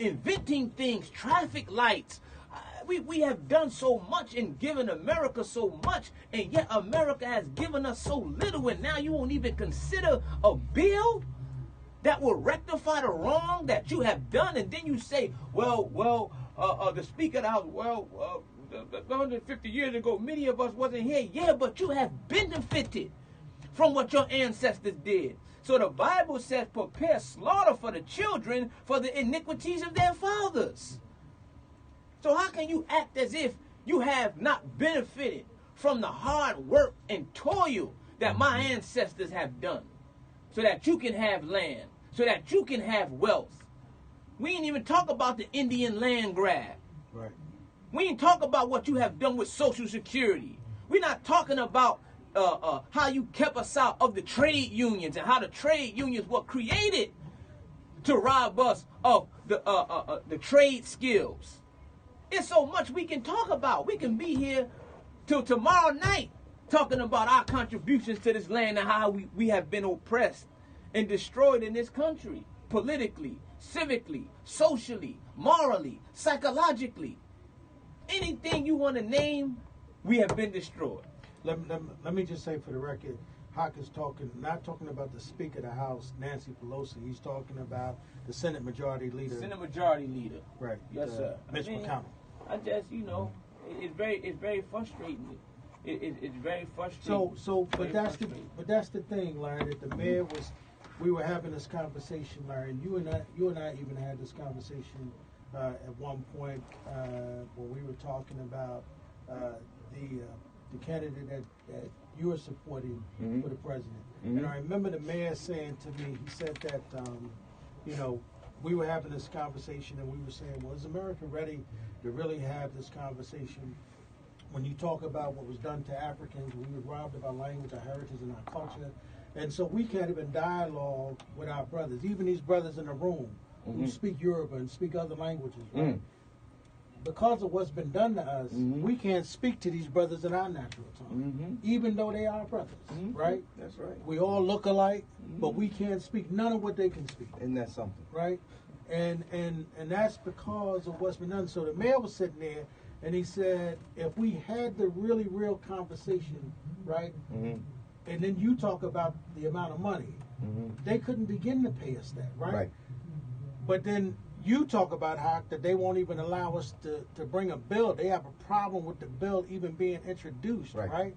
Speaker 4: inventing things, traffic lights. We have done so much and given America so much, and yet America has given us so little, and now you won't even consider a bill that will rectify the wrong that you have done, and then you say, the Speaker of the House, 150 years ago, many of us wasn't here. Yeah, but you have benefited from what your ancestors did. So the Bible says, prepare slaughter for the children for the iniquities of their fathers. So how can you act as if you have not benefited from the hard work and toil that my ancestors have done so that you can have land, so that you can have wealth? We ain't even talk about the Indian land grab.
Speaker 1: Right.
Speaker 4: We ain't talk about what you have done with Social Security. We're not talking about how you kept us out of the trade unions and how the trade unions were created to rob us of the trade skills. It's so much we can talk about. We can be here till tomorrow night talking about our contributions to this land and how we have been oppressed and destroyed in this country, politically, civically, socially, morally, psychologically. Anything you want to name, we have been destroyed.
Speaker 1: Let me just say for the record, Haqq is not talking about the Speaker of the House, Nancy Pelosi. He's talking about the Senate Majority Leader.
Speaker 4: Senate Majority Leader.
Speaker 1: Right.
Speaker 4: Yes, sir.
Speaker 1: Mitch McConnell.
Speaker 4: I just, it's very frustrating. It's very frustrating.
Speaker 1: But that's the thing, Larry. That the mayor we were having this conversation, Larry. You and I even had this conversation at one point when we were talking about the candidate that you were supporting for the president. And I remember the mayor saying to me, he said that, we were having this conversation and we were saying, well, is America ready to really have this conversation? When you talk about what was done to Africans, we were robbed of our language, our heritage, and our culture. And so we can't even dialogue with our brothers, even these brothers in the room who speak Yoruba and speak other languages, right? Because of what's been done to us, we can't speak to these brothers in our natural tongue, even though they are brothers, right?
Speaker 2: That's right.
Speaker 1: We all look alike, but we can't speak none of what they can speak.
Speaker 2: Isn't that something?
Speaker 1: Right? And that's because of what's been done. So the mayor was sitting there, and he said, if we had the really real conversation, right, and then you talk about the amount of money, they couldn't begin to pay us that, right? But then you talk about how that they won't even allow us to bring a bill. They have a problem with the bill even being introduced, right?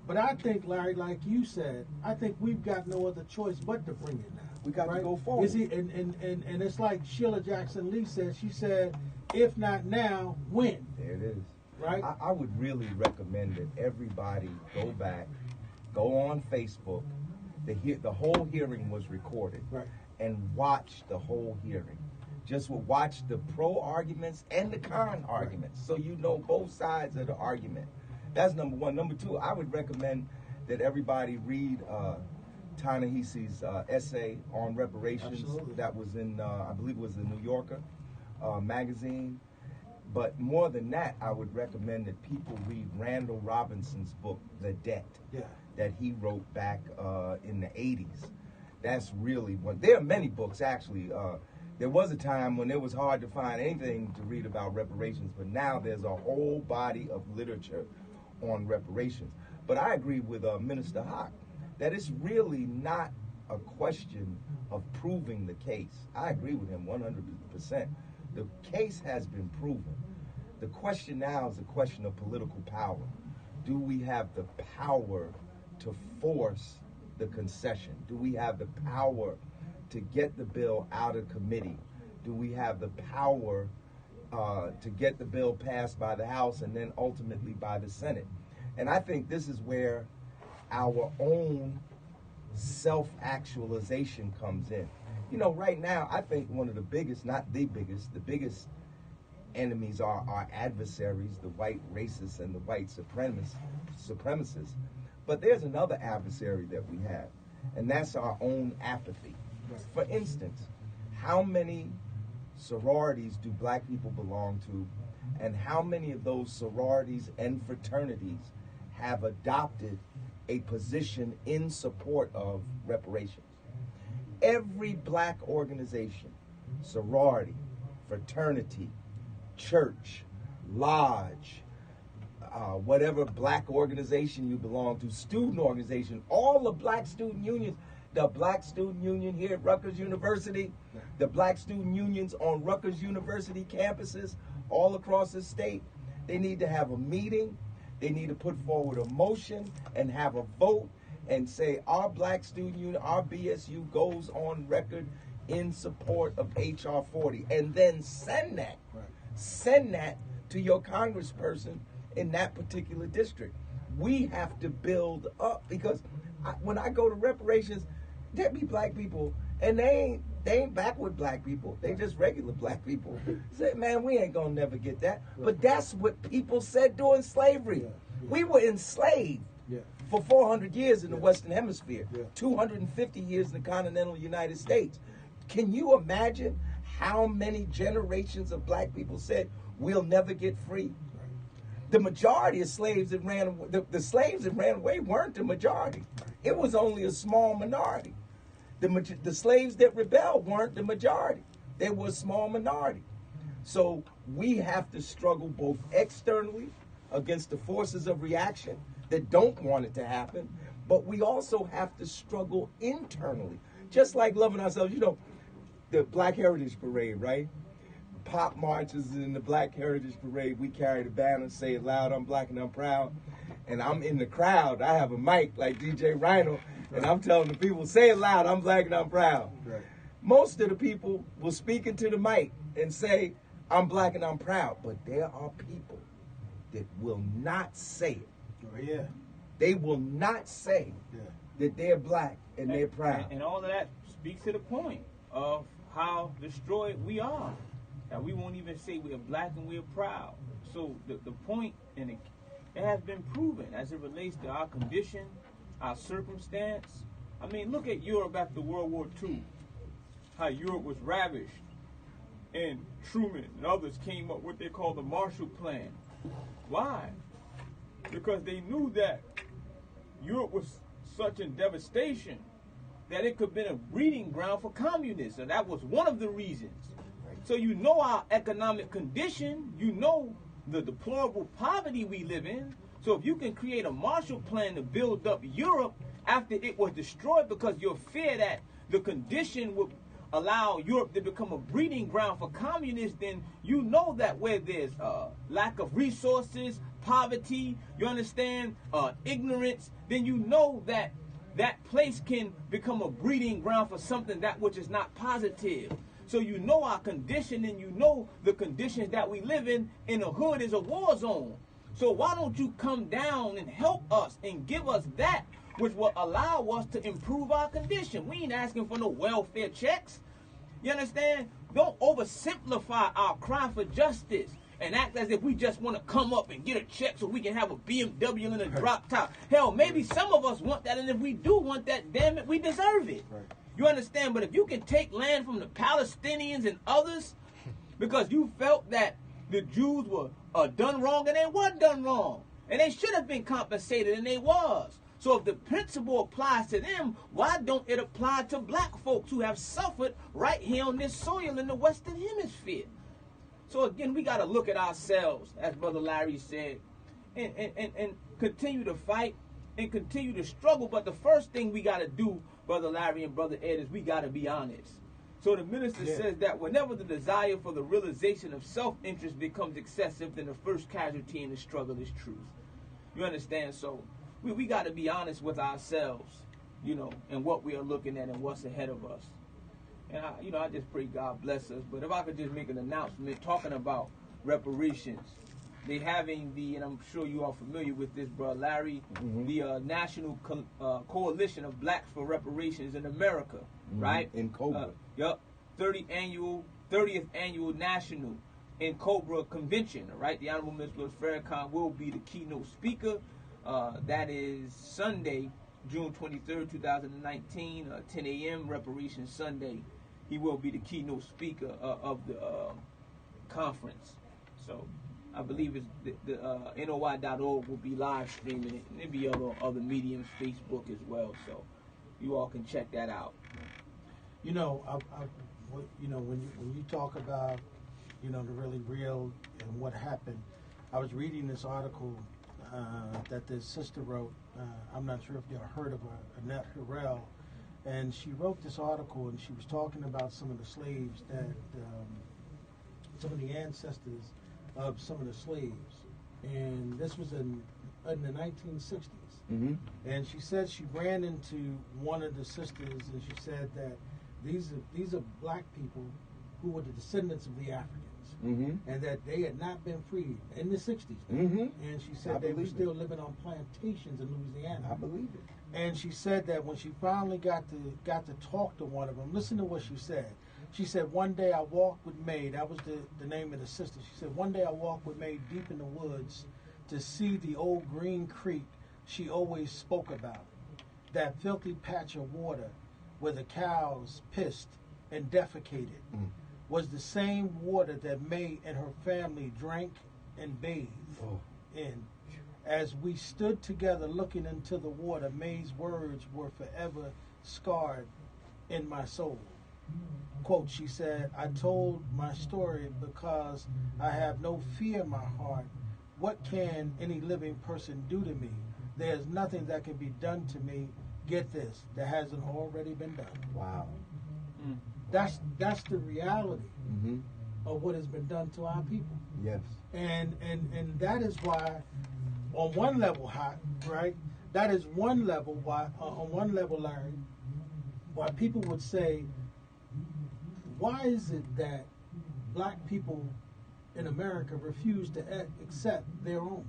Speaker 1: But I think, Larry, like you said, I think we've got no other choice but to bring it now.
Speaker 2: We got to go forward.
Speaker 1: And it's like Sheila Jackson Lee said. She said, if not now, when?
Speaker 2: There it is.
Speaker 1: Right?
Speaker 2: I would really recommend that everybody go back, go on Facebook. The whole hearing was recorded.
Speaker 1: Right.
Speaker 2: And watch the whole hearing. Just watch the pro arguments and the con arguments, so you know both sides of the argument. That's number one. Number two, I would recommend that everybody read Ta-Nehisi's essay on reparations.
Speaker 1: Absolutely.
Speaker 2: That was in, I believe it was the New Yorker magazine. But more than that, I would recommend that people read Randall Robinson's book, The Debt, that he wrote back in the 80s. That's really one. There are many books, actually. There was a time when it was hard to find anything to read about reparations, but now there's a whole body of literature on reparations. But I agree with Minister Haqq that it's really not a question of proving the case. I agree with him 100%. The case has been proven. The question now is a question of political power. Do we have the power to force the concession? Do we have the power to get the bill out of committee? Do we have the power to get the bill passed by the House and then ultimately by the Senate? And I think this is where our own self-actualization comes in. You know, right now, I think one of the biggest, not the biggest enemies are our adversaries, the white racists and the white supremacists. But there's another adversary that we have, and that's our own apathy. For instance, how many sororities do black people belong to, and how many of those sororities and fraternities have adopted a position in support of reparations? Every black organization, sorority, fraternity, church, lodge, whatever black organization you belong to, student organization, all the black student unions, the Black Student Union here at Rutgers University, the Black Student Unions on Rutgers University campuses all across the state, they need to have a meeting, they need to put forward a motion and have a vote and say our Black Student Union, our BSU goes on record in support of H.R. 40, and then send that to your congressperson in that particular district. We have to build up, because when I go to reparations, there be black people, and they ain't backward black people. They just regular black people. Say, man, we ain't gonna never get that. But that's what people said during slavery. We were enslaved for 400 years in the Western Hemisphere, 250 years in the continental United States. Can you imagine how many generations of black people said, we'll never get free? The majority of slaves that ran away, the slaves that ran away weren't the majority. It was only a small minority. The slaves that rebelled weren't the majority. They were a small minority. So we have to struggle both externally against the forces of reaction that don't want it to happen, but we also have to struggle internally. Just like loving ourselves, you know, the Black Heritage Parade, right? Pop marches in the Black Heritage Parade, we carry the banner, say it loud, I'm black and I'm proud. And I'm in the crowd, I have a mic like DJ Rhino, and I'm telling the people, say it loud, I'm black and I'm proud. Right. Most of the people will speak into the mic and say, I'm black and I'm proud. But there are people that will not say it.
Speaker 1: Oh, yeah.
Speaker 2: They will not say that they're black and they're proud.
Speaker 3: And all of that speaks to the point of how destroyed we are. That we won't even say we're black and we're proud. So the point, and it has been proven as it relates to our condition, our circumstance. I mean, look at Europe after World War II, how Europe was ravished, and Truman and others came up with what they call the Marshall Plan. Why? Because they knew that Europe was such in devastation that it could have been a breeding ground for communists, and that was one of the reasons. So you know our economic condition, you know the deplorable poverty we live in. So if you can create a Marshall Plan to build up Europe after it was destroyed because you're fear that the condition would allow Europe to become a breeding ground for communists, then you know that where there's lack of resources, poverty, you understand, ignorance, then you know that that place can become a breeding ground for something that which is not positive. So you know our condition, and you know the conditions that we live in the hood is a war zone. So why don't you come down and help us and give us that which will allow us to improve our condition? We ain't asking for no welfare checks. You understand? Don't oversimplify our cry for justice.
Speaker 4: and act as if we just want to come up and get a check so we can have a BMW and a drop top. Hell, maybe some of us want that, and if we do want that, damn it, we deserve it. Right. You understand? But if you can take land from the Palestinians and others because you felt that the Jews were done wrong, and they weren't done wrong, and they should have been compensated, and they was. So if the principle applies to them, why don't it apply to black folks who have suffered right here on this soil in the Western Hemisphere? So again, we got to look at ourselves, as Brother Larry said, and continue to fight and continue to struggle. But the first thing we got to do, Brother Larry and Brother Ed, is we got to be honest. So the minister says that whenever the desire for the realization of self-interest becomes excessive, then the first casualty in the struggle is truth. You understand? So we got to be honest with ourselves, you know, and what we are looking at and what's ahead of us. And, I just pray God bless us. But if I could just make an announcement talking about reparations. They're having and I'm sure you are familiar with this, bro, Larry, the National Coalition of Blacks for Reparations in America, right?
Speaker 2: In Cobra.
Speaker 4: Yup. 30th Annual National in Cobra Convention, right? The Honorable Mr. Farrakhan will be the keynote speaker. That is Sunday, June 23rd, 2019, 10 a.m., Reparations Sunday. He will be the keynote speaker of the conference. So I believe it's the NOI.org will be live streaming it, and there'll be other mediums, Facebook as well. So you all can check that out.
Speaker 1: You know, when you talk about, the really real and what happened, I was reading this article that this sister wrote. I'm not sure if y'all heard of her, Annette Harrell, and she wrote this article, and she was talking about some of the slaves that, some of the ancestors of some of the slaves, and this was in the 1960s. And she said she ran into one of the sisters, and she said that these are black people who were the descendants of the Africans. And that they had not been freed in the 60s. And she said they were still living on plantations in Louisiana.
Speaker 2: I believe it.
Speaker 1: And she said that when she finally got to talk to one of them, listen to what she said. She said, one day I walked with May, that was the name of the sister. She said, one day I walked with May deep in the woods to see the old green creek she always spoke about. That filthy patch of water where the cows pissed and defecated. Was the same water that May and her family drank and bathed in. As we stood together looking into the water, May's words were forever scarred in my soul. Quote, she said, I told my story because I have no fear in my heart. What can any living person do to me? There's nothing that can be done to me, get this, that hasn't already been done.
Speaker 2: Wow.
Speaker 1: That's the reality of what has been done to our people.
Speaker 2: Yes.
Speaker 1: And that is why, on one level, right? That is one level why, on one level, Larry, why people would say, why is it that black people in America refuse to accept their own?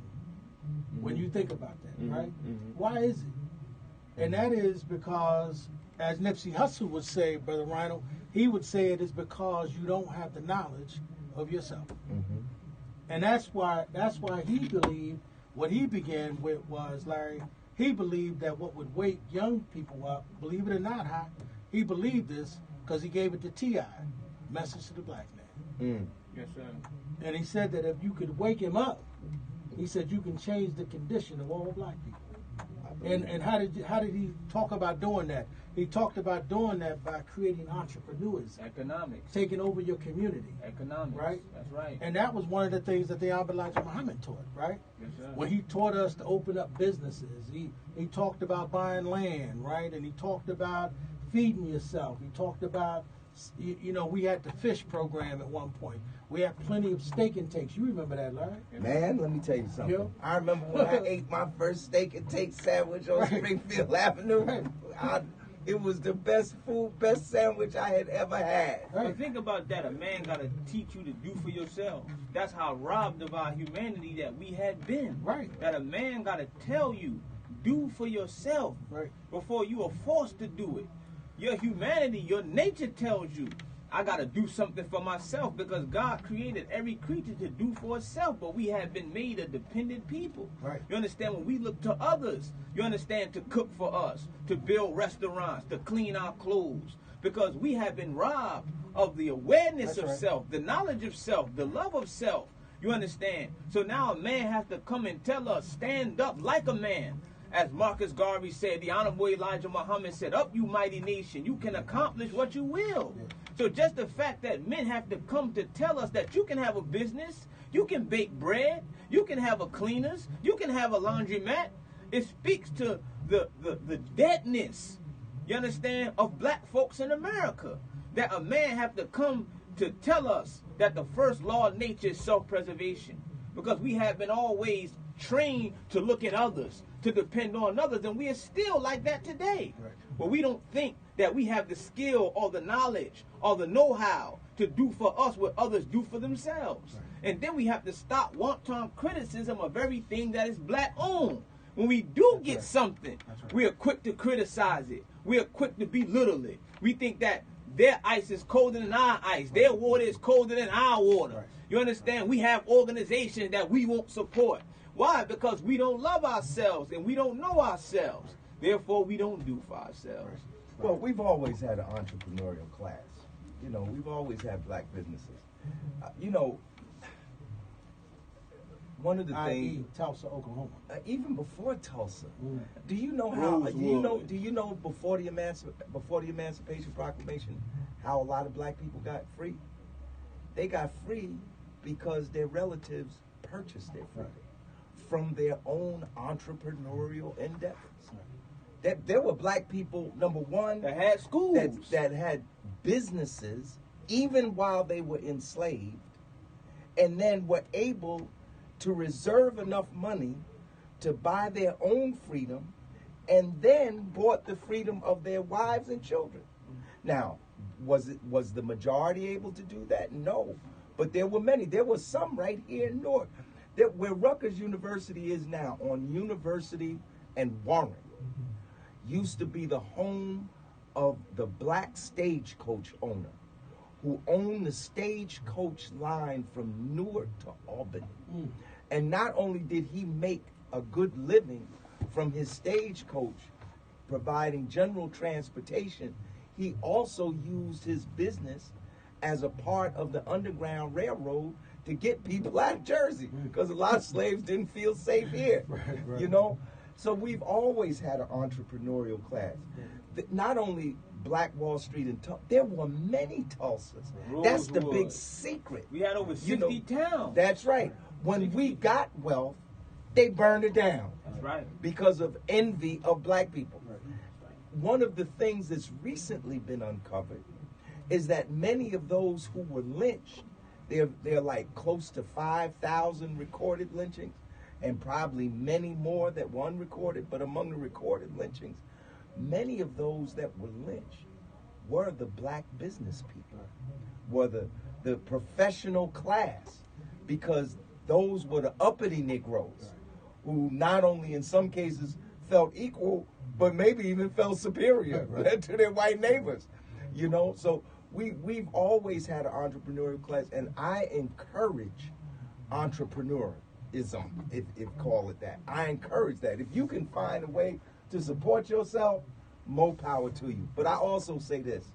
Speaker 1: When you think about that, right? Why is it? And that is because, as Nipsey Hussle would say, Brother Rhino, he would say it is because you don't have the knowledge of yourself. And that's why he believed, what he began with was, Larry, he believed that what would wake young people up, believe it or not, he believed this because he gave it to T.I., Message to the Black Man.
Speaker 3: Yes, sir.
Speaker 1: And he said that if you could wake him up, he said you can change the condition of all black people. And how did he talk about doing that? He talked about doing that by creating entrepreneurs.
Speaker 4: Economics.
Speaker 1: Taking over your community.
Speaker 4: Economics.
Speaker 1: Right?
Speaker 4: That's right.
Speaker 1: And that was one of the things that the Honorable Elijah Muhammad taught, right?
Speaker 4: Yes, sir.
Speaker 1: When he taught us to open up businesses, he talked about buying land, right? And he talked about feeding yourself. He talked about, we had the fish program at one point. We had plenty of steak and takes. You remember that, Larry?
Speaker 2: Man, let me tell you something.
Speaker 1: Yeah.
Speaker 2: I remember when I ate my first steak and take sandwich on Springfield Avenue. It was the best sandwich I had ever had.
Speaker 4: But think about that. A man got to teach you to do for yourself. That's how robbed of our humanity that we had been.
Speaker 1: Right.
Speaker 4: That a man got to tell you, do for yourself.
Speaker 1: Right.
Speaker 4: Before you are forced to do it. Your humanity, your nature tells you, I got to do something for myself, because God created every creature to do for itself, but we have been made a dependent people.
Speaker 1: Right.
Speaker 4: You understand? When we look to others, you understand, to cook for us, to build restaurants, to clean our clothes, because we have been robbed of the awareness
Speaker 1: That's
Speaker 4: of
Speaker 1: right.
Speaker 4: self, the knowledge of self, the love of self. You understand? So now a man has to come and tell us, stand up like a man. As Marcus Garvey said, the Honorable Elijah Muhammad said, up you mighty nation, you can accomplish what you will.
Speaker 1: Yeah.
Speaker 4: So just the fact that men have to come to tell us that you can have a business, you can bake bread, you can have a cleaners, you can have a laundromat, it speaks to the deadness, you understand, of black folks in America. That a man have to come to tell us that the first law of nature is self-preservation. Because we have been always trained to look at others, to depend on others, and we are still like that today.
Speaker 1: Right.
Speaker 4: But we don't think that we have the skill or the knowledge or the know-how to do for us what others do for themselves.
Speaker 1: Right.
Speaker 4: And then we have to stop wanton criticism of everything that is black-owned. When we do get
Speaker 1: right.
Speaker 4: something,
Speaker 1: Right.
Speaker 4: we are quick to criticize it. We are quick to belittle it. We think that their ice is colder than our ice. Their water is colder than our water.
Speaker 1: Right.
Speaker 4: You understand? We have organizations that we won't support. Why? Because we don't love ourselves and we don't know ourselves. Therefore, we don't do for ourselves.
Speaker 1: Right.
Speaker 2: Well, we've always had an entrepreneurial class. You know, we've always had black businesses. You know, one of the
Speaker 1: i.e.
Speaker 2: things,
Speaker 1: Tulsa, Oklahoma.
Speaker 2: even before Tulsa,
Speaker 1: Mm.
Speaker 2: do you know how?
Speaker 3: Rosewood.
Speaker 2: Do you know before the Emancipation Proclamation, how a lot of black people got free? They got free because their relatives purchased their freedom from their own entrepreneurial endeavors. That there were black people, number one,
Speaker 4: That had schools.
Speaker 2: that had businesses even while they were enslaved, and then were able to reserve enough money to buy their own freedom, and then bought the freedom of their wives and children. Now, was the majority able to do that? No, but there were many. There were some right here in North, where Rutgers University is now, on University and Warren, used to be the home of the black stagecoach owner, who owned the stagecoach line from Newark to Albany. And not only did he make a good living from his stagecoach providing general transportation, he also used his business as a part of the Underground Railroad to get people out of Jersey, because a lot of slaves didn't feel safe here.
Speaker 1: Right.
Speaker 2: You know? So we've always had an entrepreneurial class. Not only Black Wall Street and Tulsa, there were many Tulsas. That's the big
Speaker 3: Rosewood.
Speaker 2: secret.
Speaker 4: We had over 60
Speaker 2: You know,
Speaker 4: towns.
Speaker 2: That's right. When we got wealth, they burned it down
Speaker 4: That's right.
Speaker 2: because of envy of black people. One of the things that's recently been uncovered is that many of those who were lynched, they're like close to 5,000 recorded lynchings, and probably many more that were unrecorded. But among the recorded lynchings, many of those that were lynched were the black business people, were the professional class, because those were the uppity Negroes who not only in some cases felt equal, but maybe even felt superior to their white neighbors. You know, so we've always had an entrepreneurial class, and I encourage entrepreneurism, if call it that. I encourage that. If you can find a way to support yourself, more power to you. But I also say this,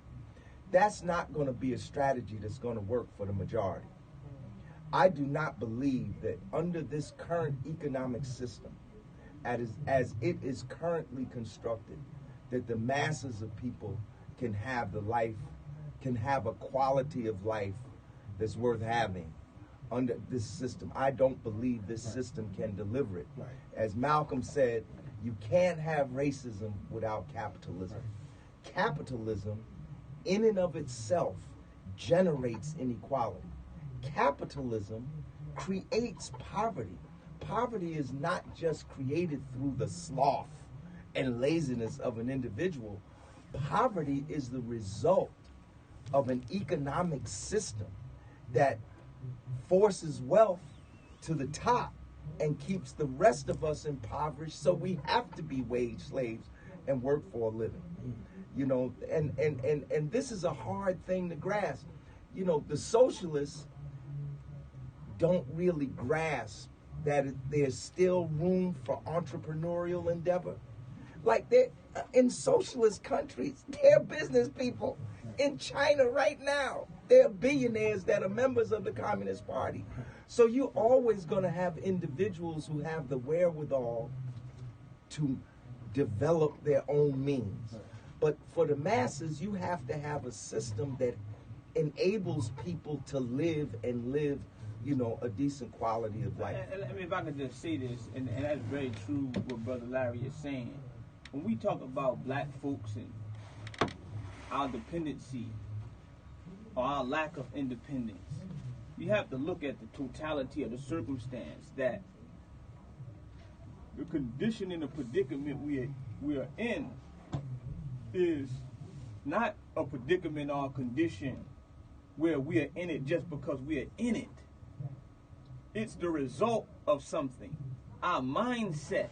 Speaker 2: that's not going to be a strategy that's going to work for the majority. I do not believe that under this current economic system, as it is currently constructed, that the masses of people can have a quality of life that's worth having under this system. I don't believe this system can deliver it.
Speaker 1: Right.
Speaker 2: As Malcolm said, you can't have racism without capitalism. Capitalism, in and of itself, generates inequality. Capitalism creates poverty. Poverty is not just created through the sloth and laziness of an individual. Poverty is the result of an economic system that forces wealth to the top and keeps the rest of us impoverished, so we have to be wage slaves and work for a living. You know, and this is a hard thing to grasp. You know, the socialists don't really grasp that there's still room for entrepreneurial endeavor. Like in socialist countries, they're business people. In China right now, there are billionaires that are members of the Communist Party. So you're always going to have individuals who have the wherewithal to develop their own means. But for the masses, you have to have a system that enables people to live, you know, a decent quality of life.
Speaker 4: I mean, if I could just say this, and that's very true what Brother Larry is saying. When we talk about black folks and our dependency or our lack of independence, you have to look at the totality of the circumstance, that the condition and the predicament we are in is not a predicament or a condition where we are in it just because we are in it. It's the result of something. Our mindset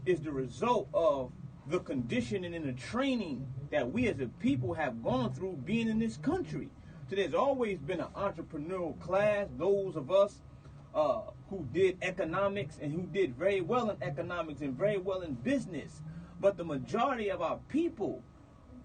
Speaker 4: is the result of the conditioning and the training that we as a people have gone through being in this country. So there's always been an entrepreneurial class, those of us who did economics and who did very well in economics and very well in business. But the majority of our people,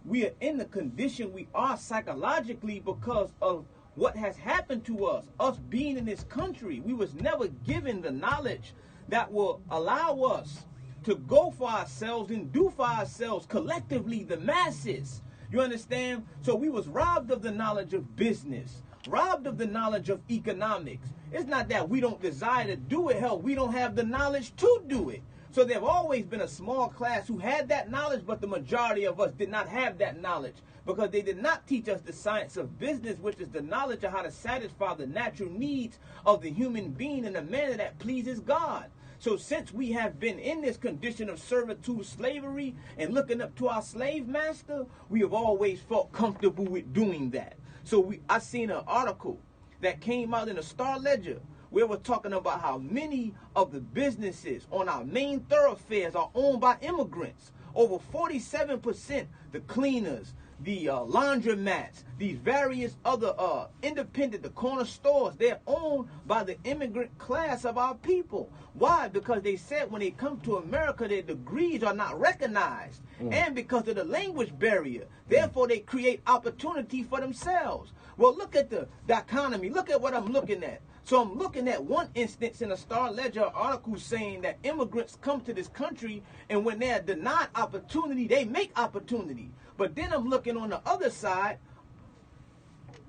Speaker 4: we are in the condition we are psychologically because of what has happened to us being in this country. We was never given the knowledge that will allow us to go for ourselves and do for ourselves collectively, the masses. You understand? So we was robbed of the knowledge of business, robbed of the knowledge of economics. It's not that we don't desire to do it, hell, we don't have the knowledge to do it. So there have always been a small class who had that knowledge, but the majority of us did not have that knowledge because they did not teach us the science of business, which is the knowledge of how to satisfy the natural needs of the human being in a manner that pleases God. So since we have been in this condition of servitude, slavery, and looking up to our slave master, we have always felt comfortable with doing that. So I seen an article that came out in the Star Ledger where we're talking about how many of the businesses on our main thoroughfares are owned by immigrants. Over 47%, the cleaners, the laundromats, these various other independent, the corner stores, they're owned by the immigrant class of our people. Why? Because they said when they come to America, their degrees are not recognized. And because of the language barrier. Therefore, they create opportunity for themselves. Well, look at the economy. Look at what I'm looking at. So I'm looking at one instance in a Star Ledger article saying that immigrants come to this country, and when they're denied opportunity, they make opportunity. But then I'm looking on the other side,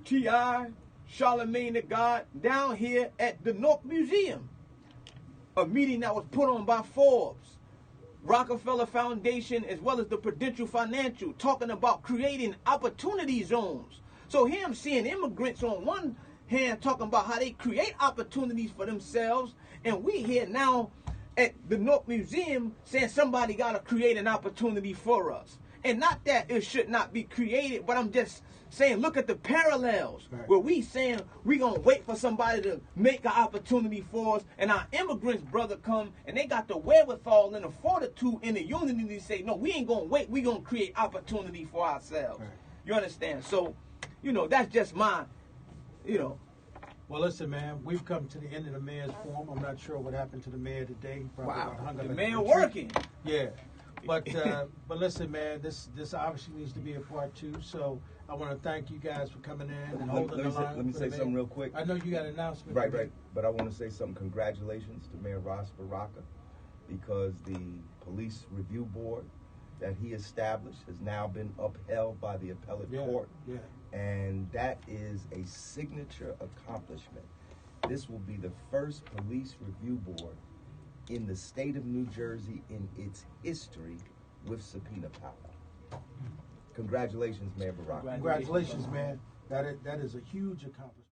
Speaker 4: T.I., Charlemagne the God, down here at the North Museum. A meeting that was put on by Forbes, Rockefeller Foundation, as well as the Prudential Financial, talking about creating opportunity zones. So here I'm seeing immigrants on one hand talking about how they create opportunities for themselves, and we here now at the North Museum saying somebody got to create an opportunity for us. And not that it should not be created, but I'm just saying look at the parallels. Right. Where we saying we going to wait for somebody to make an opportunity for us, and our immigrants, brother, come and they got the wherewithal and the fortitude and the unity to say, no, we ain't going to wait, we going to create opportunity for ourselves. Right. You understand? So, you know, that's just my, you know.
Speaker 1: Well, listen, man, we've come to the end of the mayor's forum. I'm not sure what happened to the mayor today.
Speaker 4: Wow, the mayor working.
Speaker 1: Yeah. But listen, man, this obviously needs to be a part 2. So I want to thank you guys for coming in and holding the line.
Speaker 2: Let me say something real quick.
Speaker 1: I know you got an announcement.
Speaker 2: Right. But I want to say something. Congratulations to Mayor Ras Baraka, because the police review board that he established has now been upheld by the appellate court. Yeah. And that is a signature accomplishment. This will be the first police review board in the state of New Jersey in its history with subpoena power. Congratulations, Mayor Baraka.
Speaker 1: Congratulations, man. That is a huge accomplishment.